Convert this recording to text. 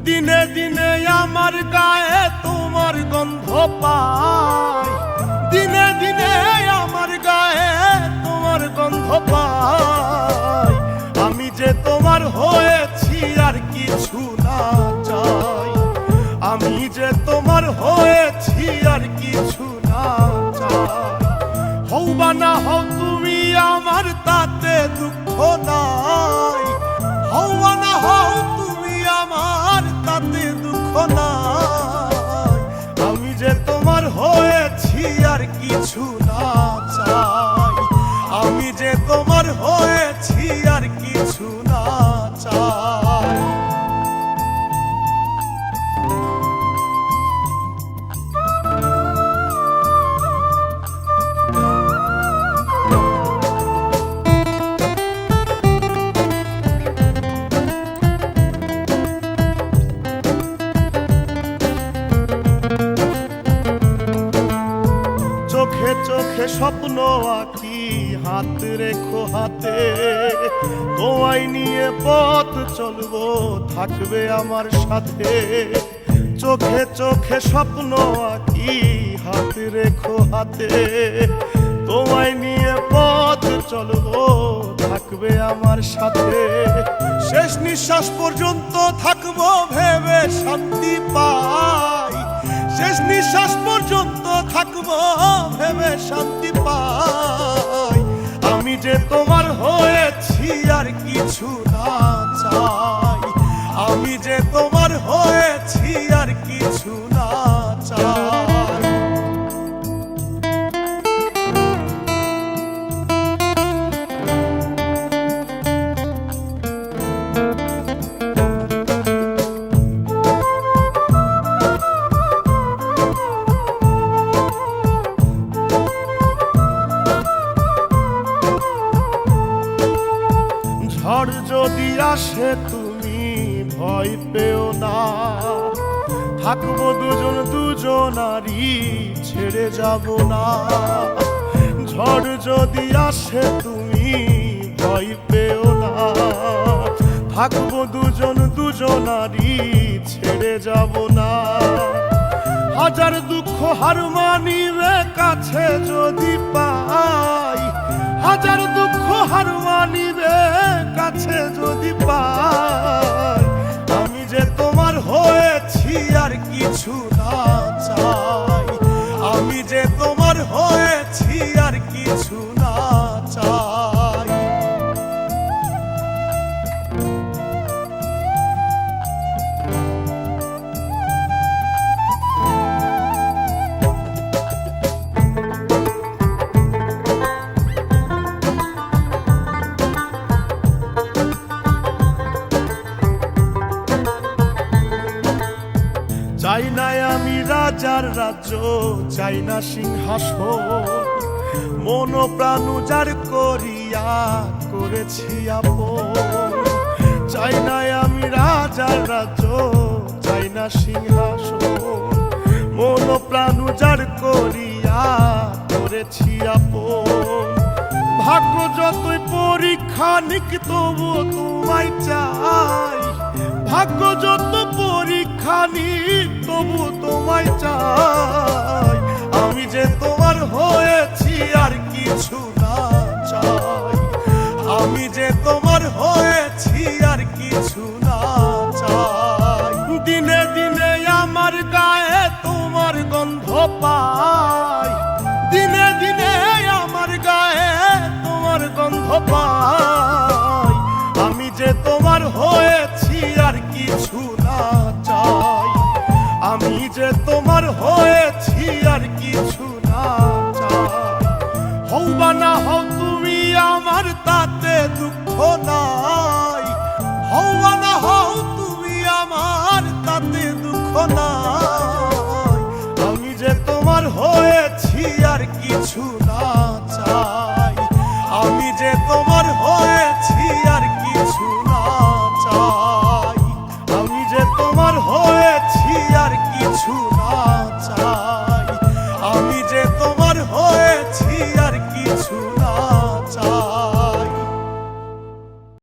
দিনে দিনে আমার গায়ে তোমার গন্ধ পাই, দিনে দিনে আমার গায়ে তোমার গন্ধ পাই। আমি যে তোমার হয়েছি আর কিছু না চাই, আমি যে তোমার হয়েছি আর কিছু না চাই। হও বা না হও তুমি আমার তাতে দুঃখ নাই, হও বা না হও তুমি আমার তাতে দুঃখ নাই। আমি যে তোমার হয়েছি আর কিছু না চাই, আমি যে তোমার হয়েছি আর কিছু না চাই। চোখে চোখে স্বপ্ন আঁকি, হাত রেখো হাতে, তোমায় নিয়ে পথ চলবো থাকবে আমার সাথে। চোখে চোখে স্বপ্ন আঁকি, হাত রেখো হাতে, তোমায় নিয়ে পথ চলবো থাকবে আমার সাথে। শেষ নিঃশ্বাস পর্যন্ত থাকবো ভেবে শান্তি পাই, শেষ নিঃশ্বাস পর্যন্ত থাকবো ভেবে শান্তি পাই। আমি যে তোমার হয়েছি আর কিছু না চাই, আমি যে তোমার হয়েছি আর কিছু না চাই। ঝড় যদি আসে তুমি ভয় পেও না, থাকবো দুজন দুজনারই ছেড়ে যাব না। ঝড় যদি আসে তুমি ভয় পেও না, থাকবো দুজন দুজনারই ছেড়ে যাব না। হাজার দুঃখ হার মানিবে কাছে যদি পাই, হাজার দুঃখ হার মানিবে কাছে যদি পাই। আমি যে তোমার হয়েছি আর কিছু না চাই, আমি যে তোমার হয়েছি আর কিছু না চাই। চাই না আমি রাজার রাজ্য, চাই না সিংহাসন, মন প্রাণ উজাড় করিয়া করেছি আপন। চাই না আমি রাজার রাজ্য, চাই না সিংহাসন, মন প্রাণ উজাড় করিয়া করেছি আপন। ভাগ্য যতই পরীক্ষা নিক তবু তোমায় চাই, ভাগ্য যত পরীক্ষা নিক তবু তোমায় চাই। আমি যে তোমার হয়েছি আর কিছু না চাই, আমি যে তোমার হয়েছি আর কিছু না চাই। দিনে দিনে আমার গায়ে তোমার গন্ধ পাই, দিনে দিনে আমার গায়ে তোমার গন্ধ পাই। আমি যে তোমার হয়েছি আর কিছু না চাই, আমি যে তোমার হয়েছি আর কিছু না চাই। হও বা না হও তুমি আমার তাতে দুঃখ নাই, হও বা না হও তুমি আমার তাতে দুঃখ নাই। আমি যে তোমার হয়েছি আর কিছু না চাই, যে তোমার